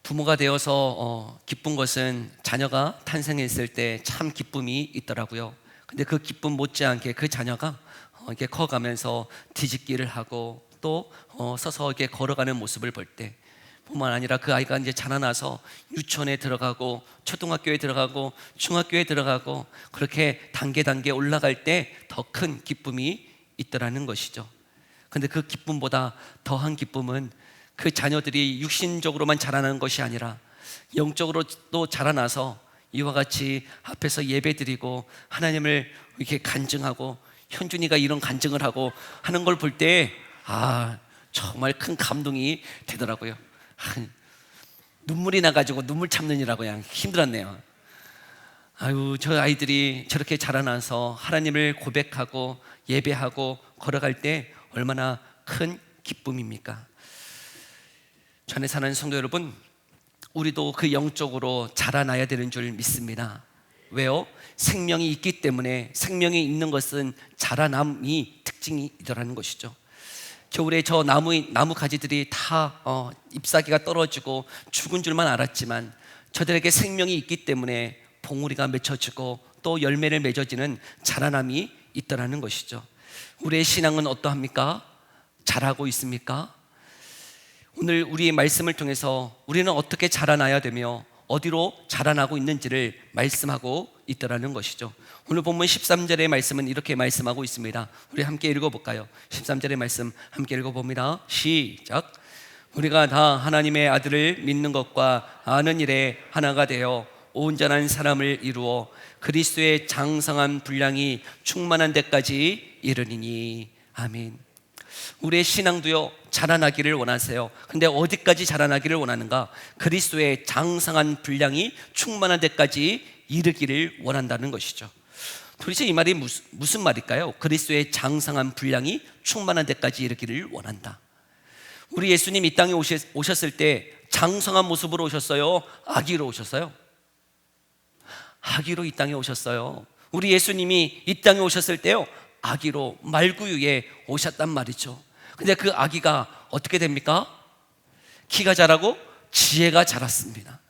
부모가 되어서 기쁜 것은 자녀가 탄생했을 때 참 기쁨이 있더라고요. 근데 그 기쁨 못지않게 그 자녀가 이렇게 커가면서 뒤집기를 하고 또 서서 이렇게 걸어가는 모습을 볼 때, 뿐만 아니라 그 아이가 이제 자라나서 유치원에 들어가고 초등학교에 들어가고 중학교에 들어가고 그렇게 단계 올라갈 때 더 큰 기쁨이 있더라는 것이죠. 근데 그 기쁨보다 더한 기쁨은 그 자녀들이 육신적으로만 자라나는 것이 아니라 영적으로 또 자라나서 이와 같이 앞에서 예배드리고 하나님을 이렇게 간증하고, 현준이가 이런 간증을 하고 하는 걸 볼 때 정말 큰 감동이 되더라고요. 눈물이 나가지고 눈물 참느니라고 그냥 힘들었네요. 저 아이들이 저렇게 자라나서 하나님을 고백하고 예배하고 걸어갈 때 얼마나 큰 기쁨입니까? 전에 사는 성도 여러분, 우리도 그 영적으로 자라나야 되는 줄 믿습니다. 왜요? 생명이 있기 때문에, 생명이 있는 것은 자라남이 특징이더라는 것이죠. 겨울에 저 나무 가지들이 다 잎사귀가 떨어지고 죽은 줄만 알았지만 저들에게 생명이 있기 때문에 봉우리가 맺혀지고 또 열매를 맺어지는 자라남이 있더라는 것이죠. 우리의 신앙은 어떠합니까? 자라고 있습니까? 오늘 우리의 말씀을 통해서 우리는 어떻게 자라나야 되며 어디로 자라나고 있는지를 말씀하고 있더라는 것이죠. 오늘 본문 13절의 말씀은 이렇게 말씀하고 있습니다. 우리 함께 읽어볼까요? 13절의 말씀 함께 읽어봅니다. 시작. 우리가 다 하나님의 아들을 믿는 것과 아는 일에 하나가 되어 온전한 사람을 이루어 그리스도의 장성한 분량이 충만한 데까지 이르리니. 아멘. 우리의 신앙도요, 자라나기를 원하세요. 근데 어디까지 자라나기를 원하는가? 그리스도의 장성한 분량이 충만한 데까지 이르기를 원한다는 것이죠. 도대체 이 말이 무슨 말일까요? 그리스도의 장성한 분량이 충만한 데까지 이르기를 원한다. 우리 예수님 이 땅에 오셨을 때 장성한 모습으로 오셨어요? 아기로 오셨어요? 아기로 이 땅에 오셨어요. 우리 예수님이 이 땅에 오셨을 때요, 아기로 말구유에 오셨단 말이죠. 근데 그 아기가 어떻게 됩니까? 키가 자라고 지혜가 자랐습니다.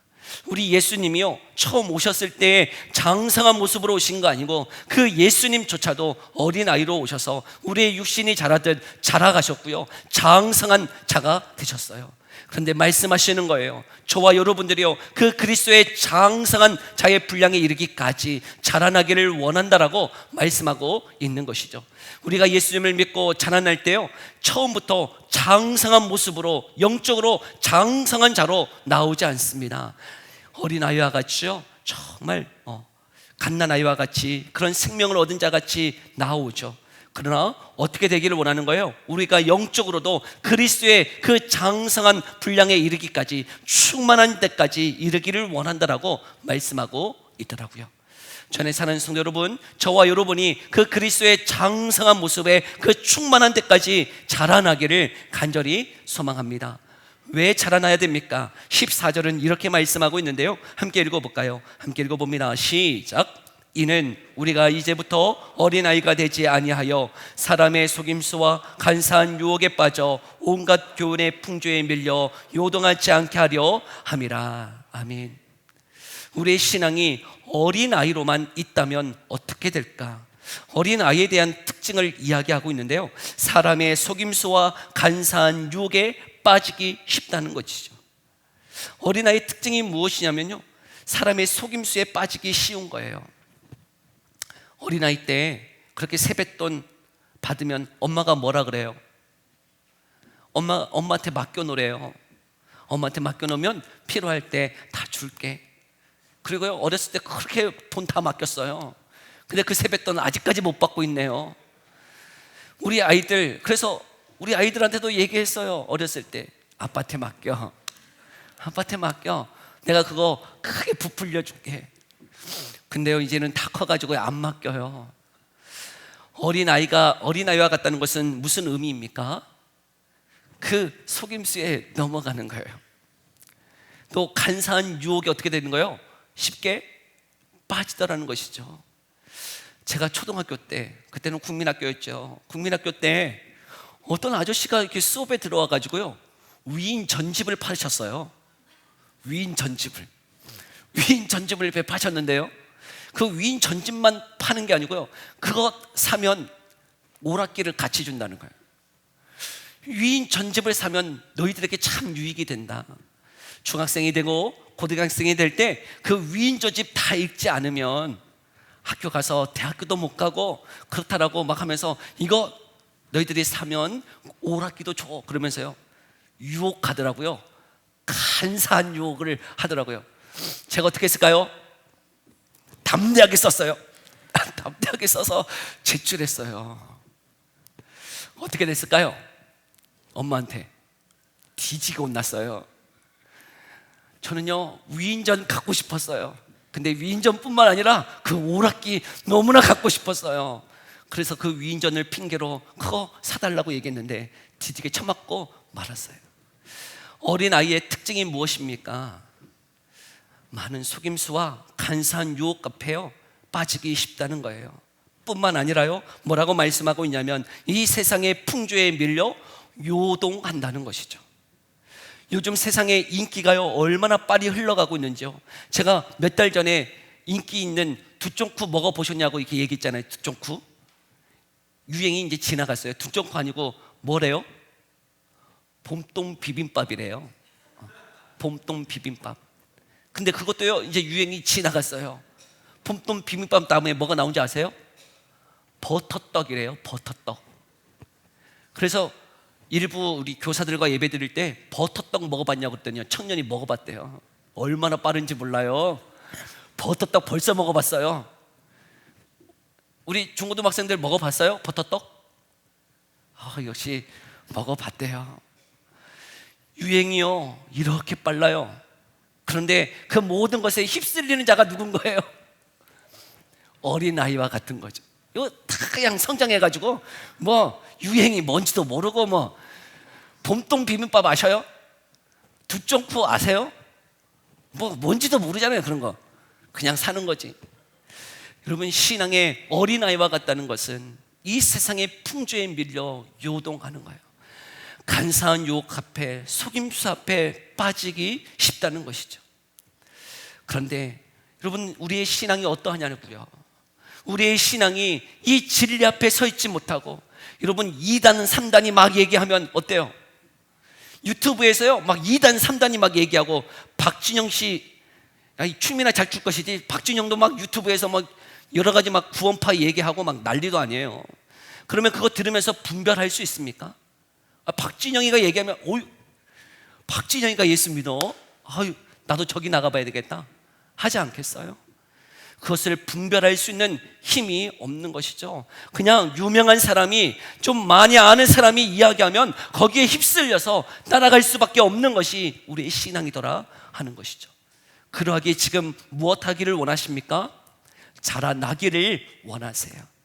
우리 예수님이요, 처음 오셨을 때 장성한 모습으로 오신 거 아니고 그 예수님조차도 어린아이로 오셔서 우리의 육신이 자라듯 자라가셨고요, 장성한 자가 되셨어요. 그런데 말씀하시는 거예요. 저와 여러분들이요, 그 그리스도의 장성한 자의 분량에 이르기까지 자라나기를 원한다라고 말씀하고 있는 것이죠. 우리가 예수님을 믿고 자라날 때요, 처음부터 장성한 모습으로 영적으로 장성한 자로 나오지 않습니다. 어린아이와 같이요, 정말 갓난아이와 같이 그런 생명을 얻은 자 같이 나오죠. 그러나 어떻게 되기를 원하는 거예요? 우리가 영적으로도 그리스도의 그 장성한 분량에 이르기까지, 충만한 데까지 이르기를 원한다라고 말씀하고 있더라고요. 전에 사는 성도 여러분, 저와 여러분이 그 그리스도의 장성한 모습에 그 충만한 데까지 자라나기를 간절히 소망합니다. 왜 자라나야 됩니까? 14절은 이렇게 말씀하고 있는데요, 함께 읽어볼까요? 함께 읽어봅니다. 시작. 이는 우리가 이제부터 어린아이가 되지 아니하여 사람의 속임수와 간사한 유혹에 빠져 온갖 교훈의 풍조에 밀려 요동하지 않게 하려 함이라. 아멘. 우리의 신앙이 어린아이로만 있다면 어떻게 될까? 어린아이에 대한 특징을 이야기하고 있는데요, 사람의 속임수와 간사한 유혹에 빠지기 쉽다는 것이죠. 어린아이의 특징이 무엇이냐면요, 사람의 속임수에 빠지기 쉬운 거예요. 어린아이 때 그렇게 세뱃돈 받으면 엄마가 뭐라 그래요? 엄마한테 맡겨놓으래요. 엄마한테 맡겨놓으면 필요할 때 다 줄게. 그리고요, 어렸을 때 그렇게 돈 다 맡겼어요. 근데 그 세뱃돈 아직까지 못 받고 있네요. 우리 아이들, 그래서 우리 아이들한테도 얘기했어요. 어렸을 때 아빠한테 맡겨. 아빠한테 맡겨. 내가 그거 크게 부풀려 줄게. 근데요, 이제는 다 커가지고 안 맡겨요. 어린아이와 같다는 것은 무슨 의미입니까? 그 속임수에 넘어가는 거예요. 또 간사한 유혹이 어떻게 되는 거예요? 쉽게 빠지더라는 것이죠. 제가 초등학교 때, 그때는 국민학교였죠. 국민학교 때 어떤 아저씨가 이렇게 수업에 들어와 가지고요, 위인 전집을 파셨어요. 위인 전집을 파셨는데요, 그 위인 전집만 파는 게 아니고요, 그거 사면 오락기를 같이 준다는 거예요. 위인 전집을 사면 너희들에게 참 유익이 된다. 중학생이 되고 고등학생이 될 때 그 위인 전집 다 읽지 않으면 학교 가서 대학교도 못 가고 그렇다라고 막 하면서 이거 너희들이 사면 오락기도 줘 그러면서요 유혹하더라고요. 간사한 유혹을 하더라고요. 제가 어떻게 했을까요? 담대하게 썼어요. 담대하게 써서 제출했어요. 어떻게 됐을까요? 엄마한테 뒤지게 혼났어요. 저는요 위인전 갖고 싶었어요. 근데 위인전뿐만 아니라 그 오락기 너무나 갖고 싶었어요. 그래서 그 위인전을 핑계로 그거 사달라고 얘기했는데 뒤지게 쳐맞고 말았어요. 어린아이의 특징이 무엇입니까? 많은 속임수와 간사한 유혹 앞에요 빠지기 쉽다는 거예요. 뿐만 아니라요 뭐라고 말씀하고 있냐면 이 세상의 풍조에 밀려 요동한다는 것이죠. 요즘 세상의 인기가요 얼마나 빨리 흘러가고 있는지요. 제가 몇 달 전에 인기 있는 두쫑쿠 먹어보셨냐고 이렇게 얘기했잖아요. 두쫑쿠 유행이 이제 지나갔어요. 두쫑쿠 아니고 뭐래요? 봄동 비빔밥이래요. 봄동 비빔밥. 근데 그것도요 이제 유행이 지나갔어요. 봄동 비빔밥 다음에 뭐가 나온지 아세요? 버터떡이래요. 버터떡. 그래서 일부 우리 교사들과 예배 드릴 때 버터떡 먹어봤냐고 그랬더니 청년이 먹어봤대요. 얼마나 빠른지 몰라요. 버터떡 벌써 먹어봤어요. 우리 중고등학생들 먹어봤어요? 버터떡? 역시 먹어봤대요. 유행이요 이렇게 빨라요. 그런데 그 모든 것에 휩쓸리는 자가 누군 거예요? 어린아이와 같은 거죠. 이거 다 그냥 성장해가지고 뭐 유행이 뭔지도 모르고 뭐 봄동 비빔밥 아셔요? 두쫑쿠 아세요? 뭐 뭔지도 모르잖아요. 그런 거 그냥 사는 거지. 여러분 신앙의 어린아이와 같다는 것은 이 세상의 풍조에 밀려 요동하는 거예요. 간사한 유혹 앞에 속임수 앞에 빠지기 쉽다는 것이죠. 그런데 여러분 우리의 신앙이 어떠하냐고요. 우리의 신앙이 이 진리 앞에 서 있지 못하고 여러분 2단 3단이 막 얘기하면 어때요? 유튜브에서요 막 2단 3단이 막 얘기하고 박진영 씨 춤이나 잘 출 것이지 박진영도 막 유튜브에서 막 여러 가지 막 구원파 얘기하고 막 난리도 아니에요. 그러면 그거 들으면서 분별할 수 있습니까? 박진영이가 얘기하면 박진영이가 예수 믿어? 나도 저기 나가봐야 되겠다 하지 않겠어요? 그것을 분별할 수 있는 힘이 없는 것이죠. 그냥 유명한 사람이 좀 많이 아는 사람이 이야기하면 거기에 휩쓸려서 따라갈 수밖에 없는 것이 우리의 신앙이더라 하는 것이죠. 그러하기에 지금 무엇 하기를 원하십니까? 자라나기를 원하세요.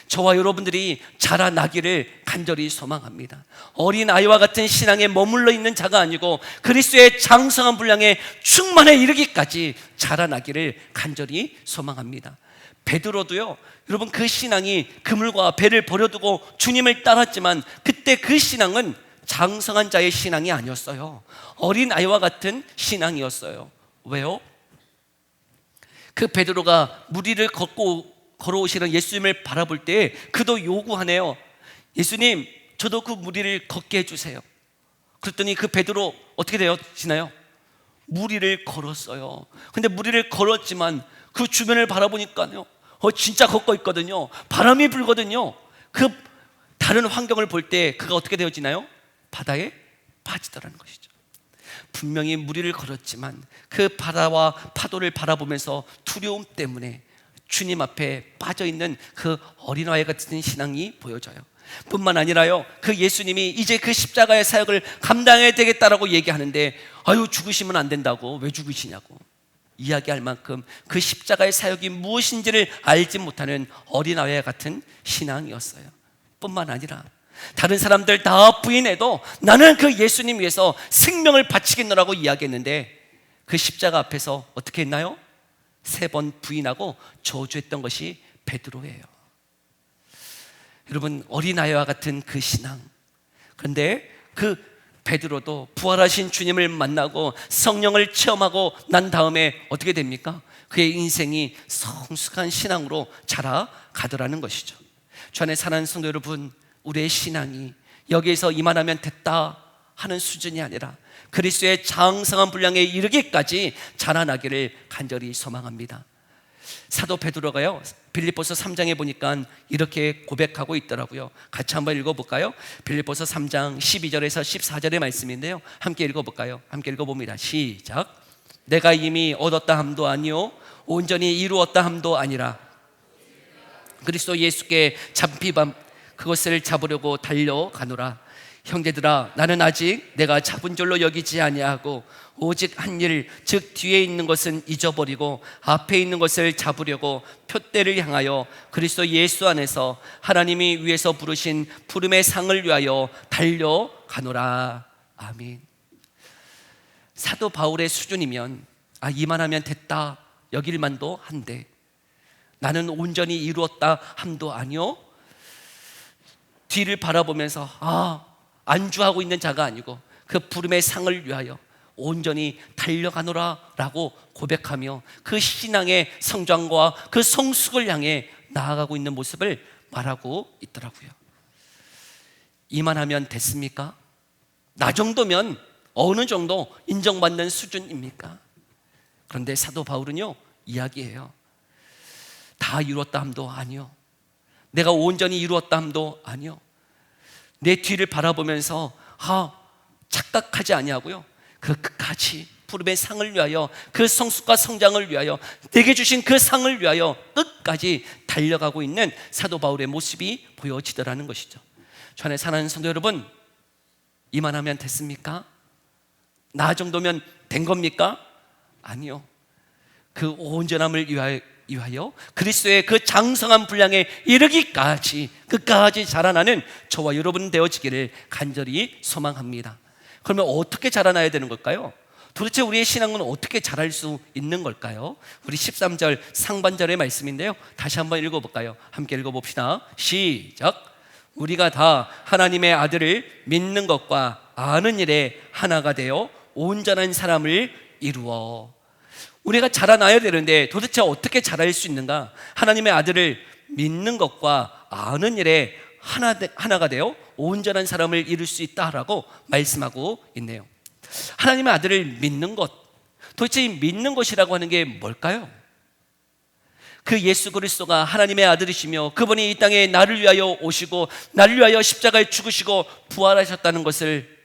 저와 여러분들이 자라나기를 간절히 소망합니다. 어린아이와 같은 신앙에 머물러 있는 자가 아니고 그리스도의 장성한 분량에 충만에 이르기까지 자라나기를 간절히 소망합니다. 베드로도요 여러분 그 신앙이 그물과 배를 버려두고 주님을 따랐지만 그때 그 신앙은 장성한 자의 신앙이 아니었어요. 어린아이와 같은 신앙이었어요. 왜요? 그 베드로가 무리를 걸어오시는 예수님을 바라볼 때 그도 요구하네요. 예수님 저도 그 무리를 걷게 해주세요. 그랬더니 그 베드로 어떻게 되어지나요? 무리를 걸었어요. 근데 무리를 걸었지만 그 주변을 바라보니까요 진짜 걷고 있거든요. 바람이 불거든요. 그 다른 환경을 볼 때 그가 어떻게 되어지나요? 바다에 빠지더라는 것이죠. 분명히 무리를 걸었지만 그 바다와 파도를 바라보면서 두려움 때문에 주님 앞에 빠져있는 그 어린아이 같은 신앙이 보여져요. 뿐만 아니라요 그 예수님이 이제 그 십자가의 사역을 감당해야 되겠다라고 얘기하는데 죽으시면 안 된다고 왜 죽으시냐고 이야기할 만큼 그 십자가의 사역이 무엇인지를 알지 못하는 어린아이 같은 신앙이었어요. 뿐만 아니라 다른 사람들 다 부인해도 나는 그 예수님 위해서 생명을 바치겠노라고 이야기했는데 그 십자가 앞에서 어떻게 했나요? 3번 부인하고 저주했던 것이 베드로예요. 여러분 어린아이와 같은 그 신앙. 그런데 그 베드로도 부활하신 주님을 만나고 성령을 체험하고 난 다음에 어떻게 됩니까? 그의 인생이 성숙한 신앙으로 자라가더라는 것이죠. 주 안에 사랑하는 성도 여러분, 우리의 신앙이 여기에서 이만하면 됐다 하는 수준이 아니라 그리스도의 장성한 분량에 이르기까지 자라나기를 간절히 소망합니다. 사도 베드로가요, 빌립보서 3장에 보니까 이렇게 고백하고 있더라고요. 같이 한번 읽어볼까요? 빌립보서 3장 12절에서 14절의 말씀인데요, 함께 읽어볼까요? 함께 읽어봅니다. 시작. 내가 이미 얻었다 함도 아니요 온전히 이루었다 함도 아니라 그리스도 예수께 잡히밤 그것을 잡으려고 달려가노라. 형제들아, 나는 아직 내가 잡은 줄로 여기지 아니하고 오직 한 일, 즉 뒤에 있는 것은 잊어버리고 앞에 있는 것을 잡으려고 표대를 향하여 그리스도 예수 안에서 하나님이 위에서 부르신 부름의 상을 위하여 달려가노라. 아멘. 사도 바울의 수준이면 이만하면 됐다 여길 만도 한데, 나는 온전히 이루었다 함도 아니요, 뒤를 바라보면서 안주하고 있는 자가 아니고 그 부름의 상을 위하여 온전히 달려가노라 라고 고백하며 그 신앙의 성장과 그 성숙을 향해 나아가고 있는 모습을 말하고 있더라고요. 이만하면 됐습니까? 나 정도면 어느 정도 인정받는 수준입니까? 그런데 사도 바울은요, 이야기해요. 다 이루었다 함도 아니요, 내가 온전히 이루었다 함도 아니요, 내 뒤를 바라보면서 착각하지 아니하고요, 그 끝까지 부름의 상을 위하여, 그 성숙과 성장을 위하여, 내게 주신 그 상을 위하여 끝까지 달려가고 있는 사도 바울의 모습이 보여지더라는 것이죠. 주 안에 사랑하는 성도 여러분, 이만하면 됐습니까? 나 정도면 된 겁니까? 아니요. 그 온전함을 위하여 그리스도의 그 장성한 분량에 이르기까지 끝까지 자라나는 저와 여러분 되어지기를 간절히 소망합니다. 그러면 어떻게 자라나야 되는 걸까요? 도대체 우리의 신앙은 어떻게 자랄 수 있는 걸까요? 우리 13절 상반절의 말씀인데요, 다시 한번 읽어볼까요? 함께 읽어봅시다. 시작. 우리가 다 하나님의 아들을 믿는 것과 아는 일에 하나가 되어 온전한 사람을 이루어. 우리가 자라나야 되는데 도대체 어떻게 자랄 수 있는가? 하나님의 아들을 믿는 것과 아는 일에 하나가 되어 온전한 사람을 이룰 수 있다라고 말씀하고 있네요. 하나님의 아들을 믿는 것, 도대체 이 믿는 것이라고 하는 게 뭘까요? 그 예수 그리스도가 하나님의 아들이시며 그분이 이 땅에 나를 위하여 오시고 나를 위하여 십자가에 죽으시고 부활하셨다는 것을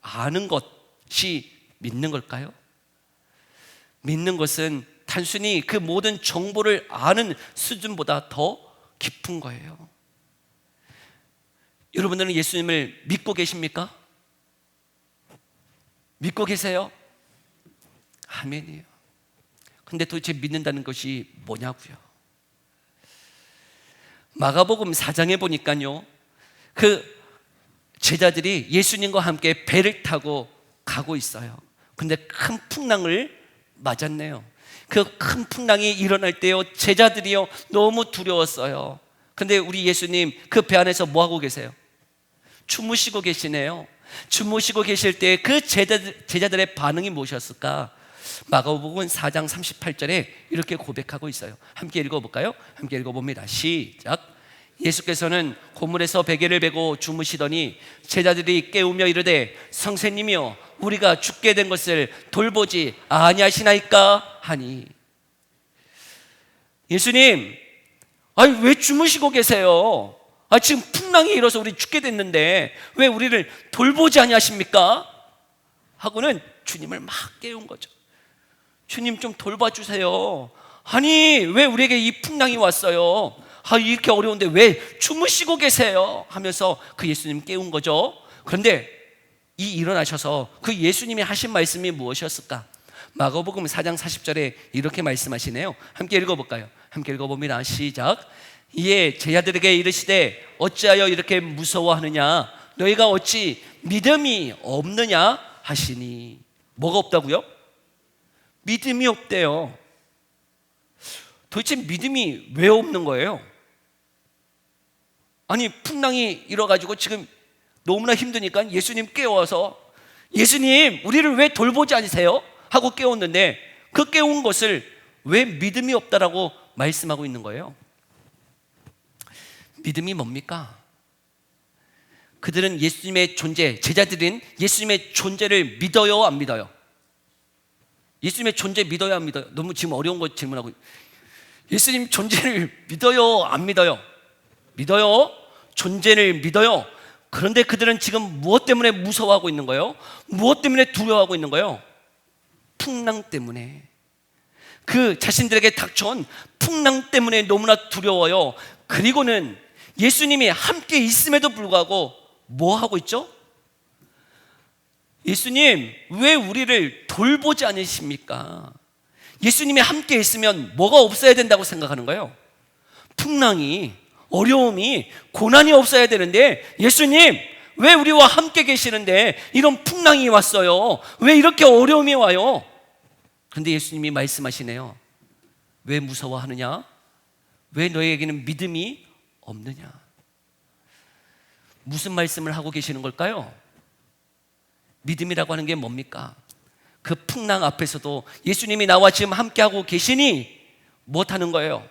아는 것이 믿는 걸까요? 믿는 것은 단순히 그 모든 정보를 아는 수준보다 더 깊은 거예요. 여러분들은 예수님을 믿고 계십니까? 믿고 계세요? 아멘이에요. 근데 도대체 믿는다는 것이 뭐냐고요? 마가복음 4장에 보니까요, 그 제자들이 예수님과 함께 배를 타고 가고 있어요. 근데 큰 풍랑을 맞았네요. 그 큰 풍랑이 일어날 때요, 제자들이요 너무 두려웠어요. 근데 우리 예수님 그 배 안에서 뭐 하고 계세요? 주무시고 계시네요. 주무시고 계실 때 그 제자들의 반응이 무엇이었을까? 마가복음 4장 38절에 이렇게 고백하고 있어요. 함께 읽어볼까요? 함께 읽어봅니다. 시작. 예수께서는 고물에서 베개를 베고 주무시더니 제자들이 깨우며 이르되 선생님이여, 우리가 죽게 된 것을 돌보지 아니하시나이까 하니. 예수님, 왜 주무시고 계세요? 지금 풍랑이 일어서 우리 죽게 됐는데 왜 우리를 돌보지 아니하십니까? 하고는 주님을 막 깨운 거죠. 주님 좀 돌봐주세요. 아니 왜 우리에게 이 풍랑이 왔어요? 이렇게 어려운데 왜 주무시고 계세요? 하면서 그 예수님 깨운 거죠. 그런데 일어나셔서 그 예수님이 하신 말씀이 무엇이었을까? 마가복음 4장 40절에 이렇게 말씀하시네요. 함께 읽어볼까요? 함께 읽어봅니다. 시작. 이에 제자들에게 이르시되 어찌하여 이렇게 무서워하느냐? 너희가 어찌 믿음이 없느냐 하시니. 뭐가 없다고요? 믿음이 없대요. 도대체 믿음이 왜 없는 거예요? 아니 풍랑이 일어가지고 지금 너무나 힘드니까 예수님 깨워서 예수님, 우리를 왜 돌보지 않으세요? 하고 깨웠는데 그 깨운 것을 왜 믿음이 없다라고 말씀하고 있는 거예요? 믿음이 뭡니까? 그들은 예수님의 존재, 제자들은 예수님의 존재를 믿어요, 안 믿어요? 예수님의 존재 믿어요, 안 믿어요? 너무 지금 어려운 거 질문하고. 예수님 존재를 믿어요, 안 믿어요? 믿어요. 존재를 믿어요. 그런데 그들은 지금 무엇 때문에 무서워하고 있는 거예요? 무엇 때문에 두려워하고 있는 거예요? 풍랑 때문에. 그 자신들에게 닥쳐온 풍랑 때문에 너무나 두려워요. 그리고는 예수님이 함께 있음에도 불구하고 뭐 하고 있죠? 예수님, 왜 우리를 돌보지 않으십니까? 예수님이 함께 있으면 뭐가 없어야 된다고 생각하는 거예요? 풍랑이, 어려움이, 고난이 없어야 되는데 예수님, 왜 우리와 함께 계시는데 이런 풍랑이 왔어요? 왜 이렇게 어려움이 와요? 그런데 예수님이 말씀하시네요. 왜 무서워하느냐? 왜 너에게는 믿음이 없느냐? 무슨 말씀을 하고 계시는 걸까요? 믿음이라고 하는 게 뭡니까? 그 풍랑 앞에서도 예수님이 나와 지금 함께하고 계시니 못하는 거예요.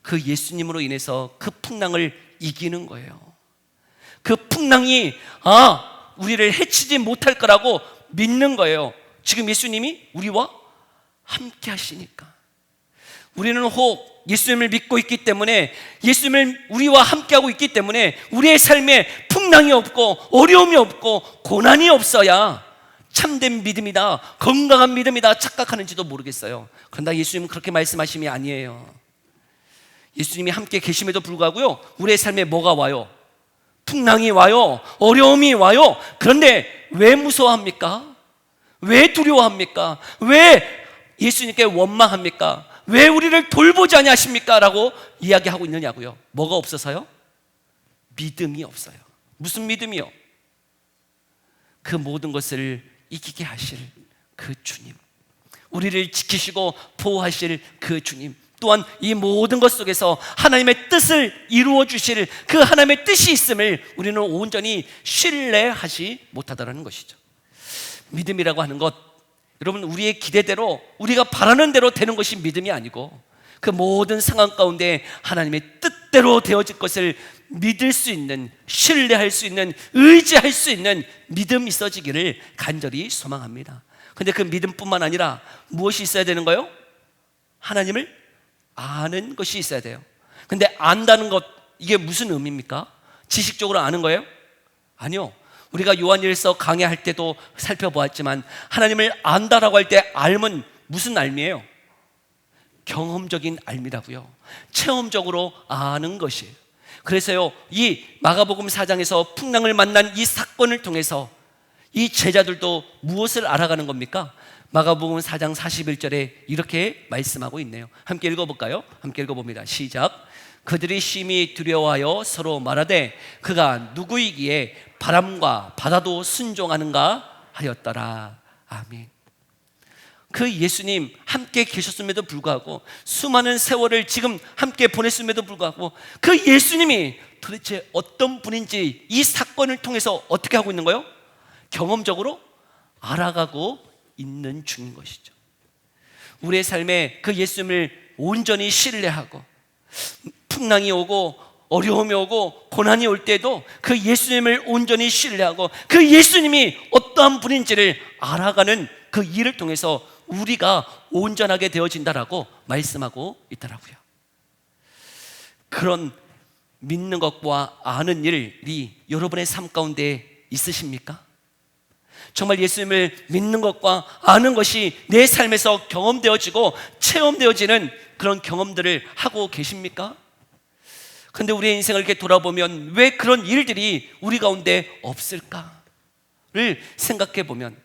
그 예수님으로 인해서 그 풍랑을 이기는 거예요. 그 풍랑이 우리를 해치지 못할 거라고 믿는 거예요. 지금 예수님이 우리와 함께 하시니까. 우리는 혹 예수님을 믿고 있기 때문에, 예수님을 우리와 함께하고 있기 때문에 우리의 삶에 풍랑이 없고 어려움이 없고 고난이 없어야 참된 믿음이다, 건강한 믿음이다 착각하는지도 모르겠어요. 그러나 예수님은 그렇게 말씀하심이 아니에요. 예수님이 함께 계심에도 불구하고요, 우리의 삶에 뭐가 와요? 풍랑이 와요. 어려움이 와요. 그런데 왜 무서워합니까? 왜 두려워합니까? 왜 예수님께 원망합니까? 왜 우리를 돌보지 아니하십니까? 라고 이야기하고 있느냐고요. 뭐가 없어서요? 믿음이 없어요. 무슨 믿음이요? 그 모든 것을 이기게 하실 그 주님, 우리를 지키시고 보호하실 그 주님, 또한 이 모든 것 속에서 하나님의 뜻을 이루어 주실 그 하나님의 뜻이 있음을 우리는 온전히 신뢰하지 못하다는 것이죠. 믿음이라고 하는 것, 여러분, 우리의 기대대로, 우리가 바라는 대로 되는 것이 믿음이 아니고 그 모든 상황 가운데 하나님의 뜻대로 되어질 것을 믿을 수 있는, 신뢰할 수 있는, 의지할 수 있는 믿음이 있어지기를 간절히 소망합니다. 근데 그 믿음뿐만 아니라 무엇이 있어야 되는 거예요? 하나님을 아는 것이 있어야 돼요. 근데 안다는 것, 이게 무슨 의미입니까? 지식적으로 아는 거예요? 아니요. 우리가 요한일서 강해할 때도 살펴보았지만 하나님을 안다라고 할 때 알면 무슨 알미예요? 경험적인 알미라고요. 체험적으로 아는 것이에요. 그래서요, 이 마가복음 4장에서 풍랑을 만난 이 사건을 통해서 이 제자들도 무엇을 알아가는 겁니까? 마가복음 4장 41절에 이렇게 말씀하고 있네요. 함께 읽어볼까요? 함께 읽어봅니다. 시작. 그들이 심히 두려워하여 서로 말하되 그가 누구이기에 바람과 바다도 순종하는가 하였더라. 아멘. 그 예수님 함께 계셨음에도 불구하고, 수많은 세월을 지금 함께 보냈음에도 불구하고 그 예수님이 도대체 어떤 분인지 이 사건을 통해서 어떻게 하고 있는 거예요? 경험적으로 알아가고 있는 중인 것이죠. 우리의 삶에 그 예수님을 온전히 신뢰하고 풍랑이 오고 어려움이 오고 고난이 올 때도 그 예수님을 온전히 신뢰하고 그 예수님이 어떠한 분인지를 알아가는 그 일을 통해서 우리가 온전하게 되어진다라고 말씀하고 있더라고요. 그런 믿는 것과 아는 일이 여러분의 삶 가운데 있으십니까? 정말 예수님을 믿는 것과 아는 것이 내 삶에서 경험되어지고 체험되어지는 그런 경험들을 하고 계십니까? 그런데 우리의 인생을 이렇게 돌아보면 왜 그런 일들이 우리 가운데 없을까를 생각해 보면,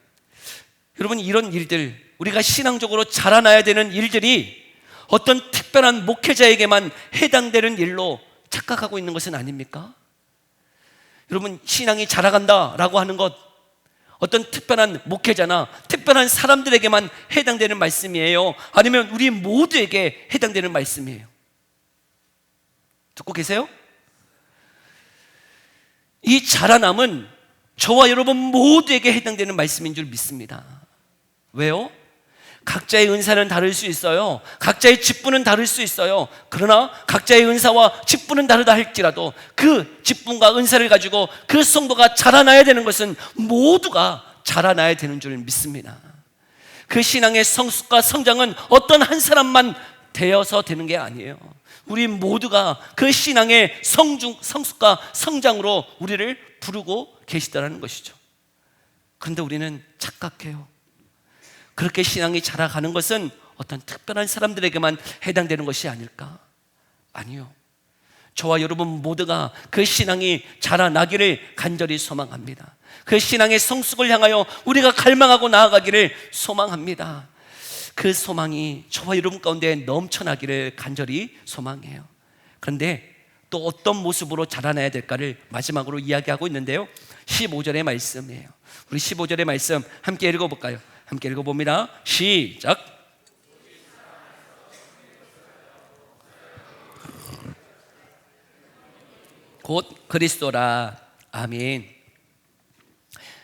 여러분, 이런 일들, 우리가 신앙적으로 자라나야 되는 일들이 어떤 특별한 목회자에게만 해당되는 일로 착각하고 있는 것은 아닙니까? 여러분, 신앙이 자라간다라고 하는 것, 어떤 특별한 목회자나 특별한 사람들에게만 해당되는 말씀이에요? 아니면 우리 모두에게 해당되는 말씀이에요? 듣고 계세요? 이 자라남은 저와 여러분 모두에게 해당되는 말씀인 줄 믿습니다. 왜요? 각자의 은사는 다를 수 있어요. 각자의 직분은 다를 수 있어요. 그러나 각자의 은사와 직분은 다르다 할지라도 그 직분과 은사를 가지고 그 성도가 자라나야 되는 것은 모두가 자라나야 되는 줄 믿습니다. 그 신앙의 성숙과 성장은 어떤 한 사람만 되어서 되는 게 아니에요. 우리 모두가 그 신앙의 성숙과 성장으로 우리를 부르고 계시다는 것이죠. 그런데 우리는 착각해요. 그렇게 신앙이 자라가는 것은 어떤 특별한 사람들에게만 해당되는 것이 아닐까? 아니요. 저와 여러분 모두가 그 신앙이 자라나기를 간절히 소망합니다. 그 신앙의 성숙을 향하여 우리가 갈망하고 나아가기를 소망합니다. 그 소망이 저와 여러분 가운데 넘쳐나기를 간절히 소망해요. 그런데 또 어떤 모습으로 자라나야 될까를 마지막으로 이야기하고 있는데요, 15절의 말씀이에요. 우리 15절의 말씀 함께 읽어볼까요? 함께 읽어봅니다. 시작. 곧 그리스도라. 아멘.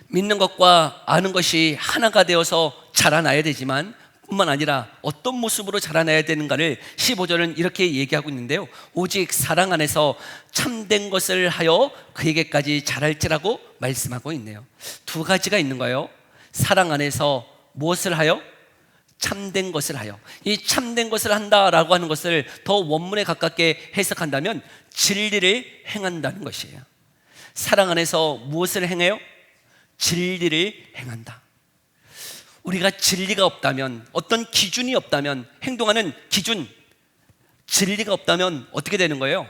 믿는 것과 아는 것이 하나가 되어서 자라나야 되지만 뿐만 아니라 어떤 모습으로 자라나야 되는가를 15절은 이렇게 얘기하고 있는데요, 오직 사랑 안에서 참된 것을 하여 그에게까지 자랄지라고 말씀하고 있네요. 두 가지가 있는 거예요. 사랑 안에서 무엇을 하여? 참된 것을 하여. 이 참된 것을 한다라고 하는 것을 더 원문에 가깝게 해석한다면 진리를 행한다는 것이에요. 사랑 안에서 무엇을 행해요? 진리를 행한다. 우리가 진리가 없다면, 어떤 기준이 없다면, 행동하는 기준, 진리가 없다면 어떻게 되는 거예요?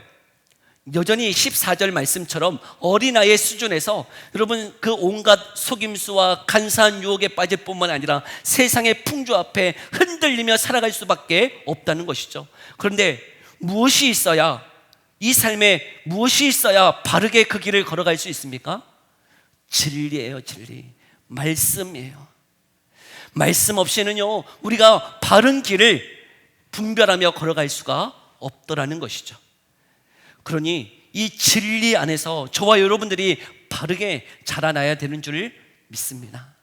여전히 14절 말씀처럼 어린아이의 수준에서 여러분 그 온갖 속임수와 간사한 유혹에 빠질 뿐만 아니라 세상의 풍조 앞에 흔들리며 살아갈 수밖에 없다는 것이죠. 그런데 무엇이 있어야, 이 삶에 무엇이 있어야 바르게 그 길을 걸어갈 수 있습니까? 진리예요. 진리, 말씀이에요. 말씀 없이는요 우리가 바른 길을 분별하며 걸어갈 수가 없더라는 것이죠. 그러니 이 진리 안에서 저와 여러분들이 바르게 자라나야 되는 줄 믿습니다.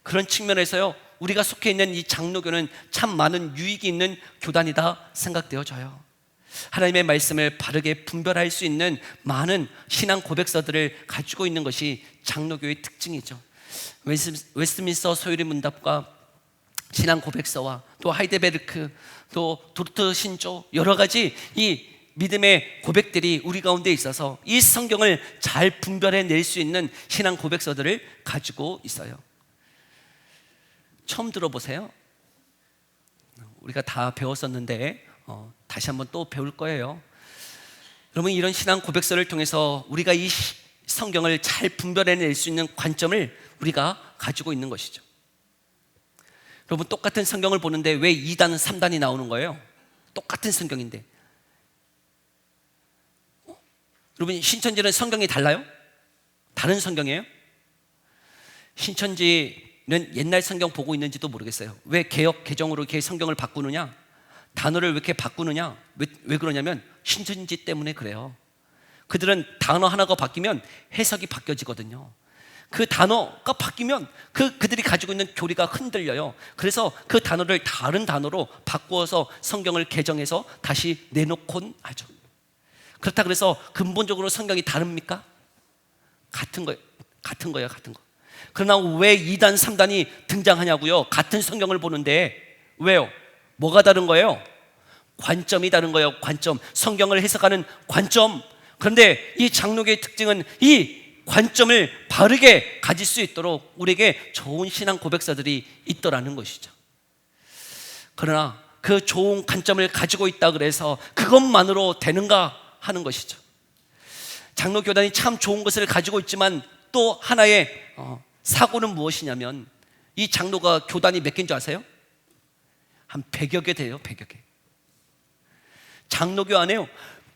그런 측면에서요 우리가 속해 있는 이 장로교는 참 많은 유익이 있는 교단이다 생각되어져요. 하나님의 말씀을 바르게 분별할 수 있는 많은 신앙 고백서들을 가지고 있는 것이 장로교의 특징이죠. 웨스트민스터 소유리 문답과 신앙 고백서와 또 하이데베르크, 또 도르트 신조, 여러 가지 이 믿음의 고백들이 우리 가운데 있어서 이 성경을 잘 분별해낼 수 있는 신앙 고백서들을 가지고 있어요. 처음 들어보세요? 우리가 다 배웠었는데 다시 한번 또 배울 거예요. 여러분, 이런 신앙 고백서를 통해서 우리가 이 성경을 잘 분별해낼 수 있는 관점을 우리가 가지고 있는 것이죠. 여러분, 똑같은 성경을 보는데 왜 2단, 3단이 나오는 거예요? 똑같은 성경인데. 여러분, 신천지는 성경이 달라요? 다른 성경이에요? 신천지는 옛날 성경 보고 있는지도 모르겠어요. 왜 개역 개정으로 이렇게 성경을 바꾸느냐? 단어를 왜 이렇게 바꾸느냐? 왜 그러냐면 신천지 때문에 그래요. 그들은 단어 하나가 바뀌면 해석이 바뀌어지거든요. 그 단어가 바뀌면 그들이 가지고 있는 교리가 흔들려요. 그래서 그 단어를 다른 단어로 바꾸어서 성경을 개정해서 다시 내놓곤 하죠. 그렇다 그래서 근본적으로 성경이 다릅니까? 같은 거예요. 같은 거예요. 같은 거. 그러나 왜 2단, 3단이 등장하냐고요? 같은 성경을 보는데. 왜요? 뭐가 다른 거예요? 관점이 다른 거예요. 관점. 성경을 해석하는 관점. 그런데 이 장로교의 특징은 이 관점을 바르게 가질 수 있도록 우리에게 좋은 신앙 고백사들이 있더라는 것이죠. 그러나 그 좋은 관점을 가지고 있다 그래서 그것만으로 되는가 하는 것이죠. 장로교단이 참 좋은 것을 가지고 있지만 또 하나의 사고는 무엇이냐면, 이 장로가 교단이 몇 개인 줄 아세요? 한 100여 개 돼요. 100여 개. 장로교 안에요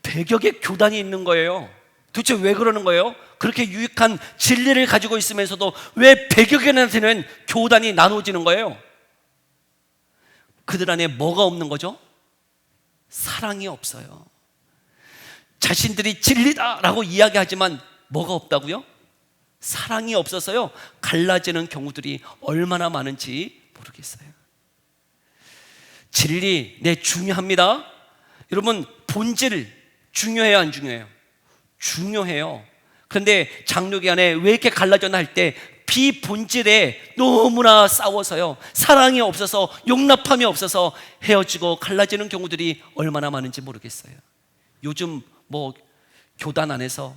100여 개 교단이 있는 거예요. 도대체 왜 그러는 거예요? 그렇게 유익한 진리를 가지고 있으면서도 왜 100여 개나 되는 교단이 나눠지는 거예요? 그들 안에 뭐가 없는 거죠? 사랑이 없어요. 자신들이 진리다라고 이야기하지만 뭐가 없다고요? 사랑이 없어서요, 갈라지는 경우들이 얼마나 많은지 모르겠어요. 진리, 네, 중요합니다. 여러분, 본질 중요해요, 안 중요해요? 중요해요. 그런데 장로교 안에 왜 이렇게 갈라졌나 할 때 비본질에 너무나 싸워서요, 사랑이 없어서, 용납함이 없어서 헤어지고 갈라지는 경우들이 얼마나 많은지 모르겠어요. 요즘 뭐 교단 안에서,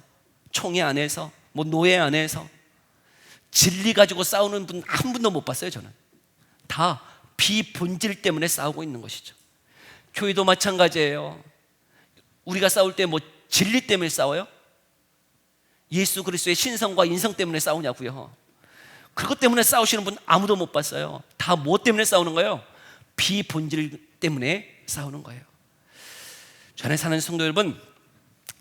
총회 안에서, 뭐 노예 안에서 진리 가지고 싸우는 분 한 분도 못 봤어요. 저는 다 비본질 때문에 싸우고 있는 것이죠. 교회도 마찬가지예요. 우리가 싸울 때 뭐 진리 때문에 싸워요? 예수 그리스도의 신성과 인성 때문에 싸우냐고요? 그것 때문에 싸우시는 분 아무도 못 봤어요. 다 뭐 때문에 싸우는 거예요? 비본질 때문에 싸우는 거예요. 저 안에 사는 성도 여러분,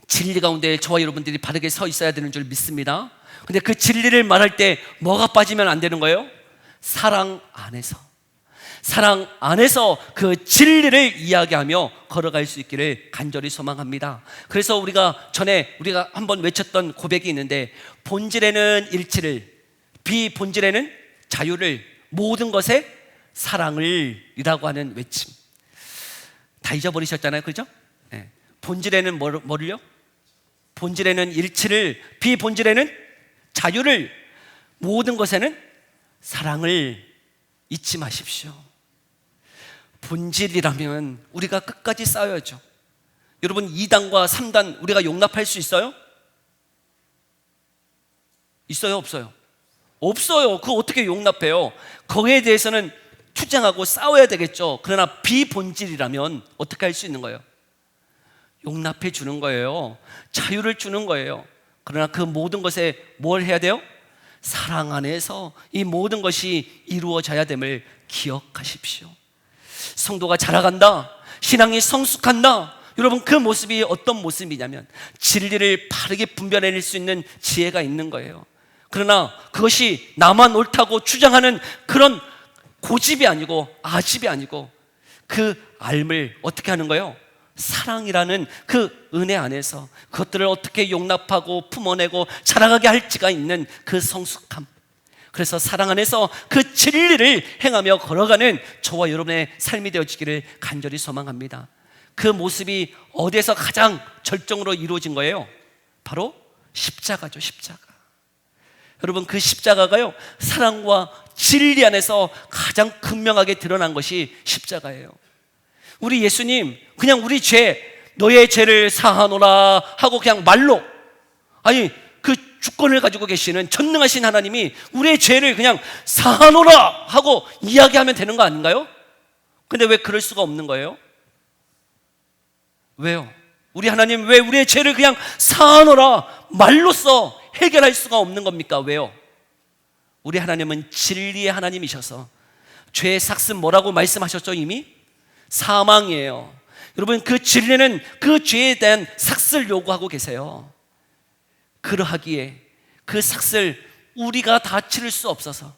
진리 가운데 저와 여러분들이 바르게 서 있어야 되는 줄 믿습니다. 근데 그 진리를 말할 때 뭐가 빠지면 안 되는 거예요? 사랑 안에서. 사랑 안에서 그 진리를 이야기하며 걸어갈 수 있기를 간절히 소망합니다. 그래서 우리가 전에 우리가 한번 외쳤던 고백이 있는데, 본질에는 일치를, 비본질에는 자유를, 모든 것에 사랑을 이라고 하는 외침. 다 잊어버리셨잖아요, 그죠? 네. 본질에는 뭐를요? 본질에는 일치를, 비본질에는 자유를, 모든 것에는 사랑을 잊지 마십시오. 본질이라면 우리가 끝까지 싸워야죠. 여러분, 2단과 3단 우리가 용납할 수 있어요? 있어요, 없어요? 없어요. 그거 어떻게 용납해요? 거기에 대해서는 투쟁하고 싸워야 되겠죠. 그러나 비본질이라면 어떻게 할 수 있는 거예요? 용납해 주는 거예요. 자유를 주는 거예요. 그러나 그 모든 것에 뭘 해야 돼요? 사랑 안에서 이 모든 것이 이루어져야 됨을 기억하십시오. 성도가 자라간다, 신앙이 성숙한다, 여러분, 그 모습이 어떤 모습이냐면 진리를 바르게 분별해낼 수 있는 지혜가 있는 거예요. 그러나 그것이 나만 옳다고 주장하는 그런 고집이 아니고 아집이 아니고, 그 알을 어떻게 하는 거예요? 사랑이라는 그 은혜 안에서 그것들을 어떻게 용납하고 품어내고 자라가게 할지가 있는 그 성숙함. 그래서 사랑 안에서 그 진리를 행하며 걸어가는 저와 여러분의 삶이 되어지기를 간절히 소망합니다. 그 모습이 어디에서 가장 절정으로 이루어진 거예요? 바로 십자가죠, 십자가. 여러분, 그 십자가가요, 사랑과 진리 안에서 가장 극명하게 드러난 것이 십자가예요. 우리 예수님 그냥 우리 죄, 너의 죄를 사하노라 하고 그냥 말로, 아니 그 주권을 가지고 계시는 전능하신 하나님이 우리의 죄를 그냥 사하노라 하고 이야기하면 되는 거 아닌가요? 근데 왜 그럴 수가 없는 거예요? 왜요? 우리 하나님 왜 우리의 죄를 그냥 사하노라 말로써 해결할 수가 없는 겁니까? 왜요? 우리 하나님은 진리의 하나님이셔서 죄의 삭은 뭐라고 말씀하셨죠? 이미? 사망이에요. 여러분, 그 진리는 그 죄에 대한 삭을 요구하고 계세요. 그러하기에 그 삭을 우리가 다 치를 수 없어서,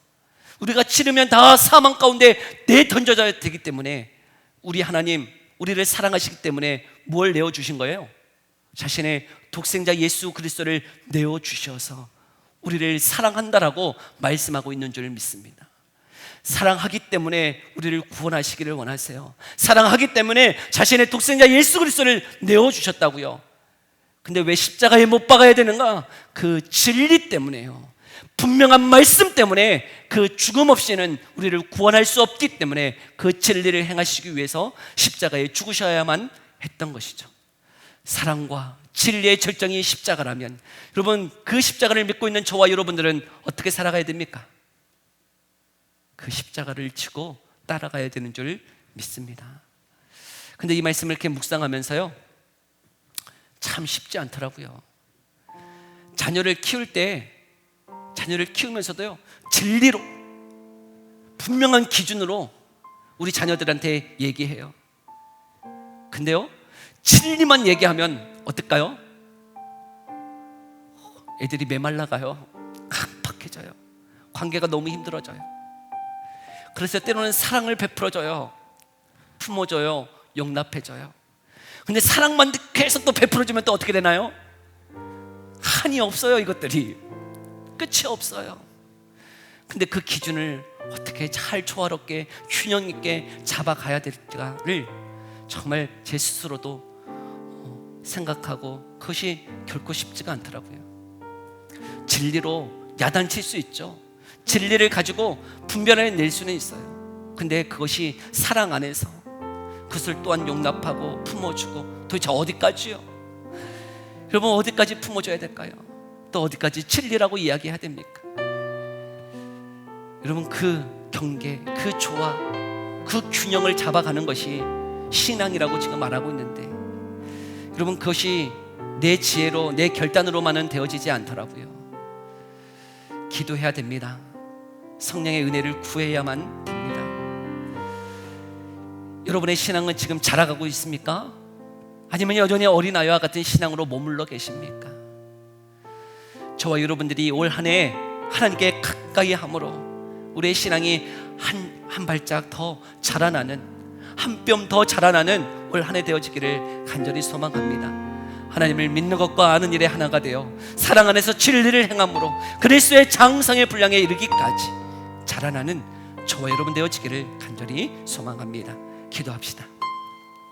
우리가 치르면 다 사망 가운데 내던져져야 되기 때문에 우리 하나님 우리를 사랑하시기 때문에 뭘 내어주신 거예요? 자신의 독생자 예수 그리스도를 내어주셔서 우리를 사랑한다라고 말씀하고 있는 줄 믿습니다. 사랑하기 때문에 우리를 구원하시기를 원하세요. 사랑하기 때문에 자신의 독생자 예수 그리스도를 내어주셨다고요. 근데 왜 십자가에 못 박아야 되는가? 그 진리 때문에요. 분명한 말씀 때문에 그 죽음 없이는 우리를 구원할 수 없기 때문에 그 진리를 행하시기 위해서 십자가에 죽으셔야만 했던 것이죠. 사랑과 진리의 절정이 십자가라면, 여러분, 그 십자가를 믿고 있는 저와 여러분들은 어떻게 살아가야 됩니까? 그 십자가를 지고 따라가야 되는 줄 믿습니다. 근데 이 말씀을 이렇게 묵상하면서요, 참 쉽지 않더라고요. 자녀를 키우면서도요, 진리로, 분명한 기준으로 우리 자녀들한테 얘기해요. 근데요, 진리만 얘기하면 어떨까요? 애들이 메말라가요. 각박해져요. 관계가 너무 힘들어져요. 그래서 때로는 사랑을 베풀어줘요. 품어줘요. 용납해줘요. 근데 사랑만 계속 또 베풀어주면 또 어떻게 되나요? 한이 없어요, 이것들이. 끝이 없어요. 근데 그 기준을 어떻게 잘 조화롭게 균형 있게 잡아가야 될까를 정말 제 스스로도 생각하고 그것이 결코 쉽지가 않더라고요. 진리로 야단칠 수 있죠. 진리를 가지고 분별해 낼 수는 있어요. 근데 그것이 사랑 안에서 그것을 또한 용납하고 품어주고 도대체 어디까지요? 여러분, 어디까지 품어줘야 될까요? 또 어디까지 진리라고 이야기해야 됩니까? 여러분, 그 경계, 그 조화, 그 균형을 잡아가는 것이 신앙이라고 지금 말하고 있는데, 여러분, 그것이 내 지혜로 내 결단으로만은 되어지지 않더라고요. 기도해야 됩니다. 성령의 은혜를 구해야만 됩니다. 여러분의 신앙은 지금 자라가고 있습니까? 아니면 여전히 어린아이와 같은 신앙으로 머물러 계십니까? 저와 여러분들이 올 한 해 하나님께 가까이 함으로 우리의 신앙이 한 발짝 더 자라나는, 한 뼘 더 자라나는 올 한 해 되어지기를 간절히 소망합니다. 하나님을 믿는 것과 아는 일에 하나가 되어 사랑 안에서 진리를 행함으로 그리스도의 장성의 분량에 이르기까지 자라나는 저와 여러분 되어지기를 간절히 소망합니다. 기도합시다.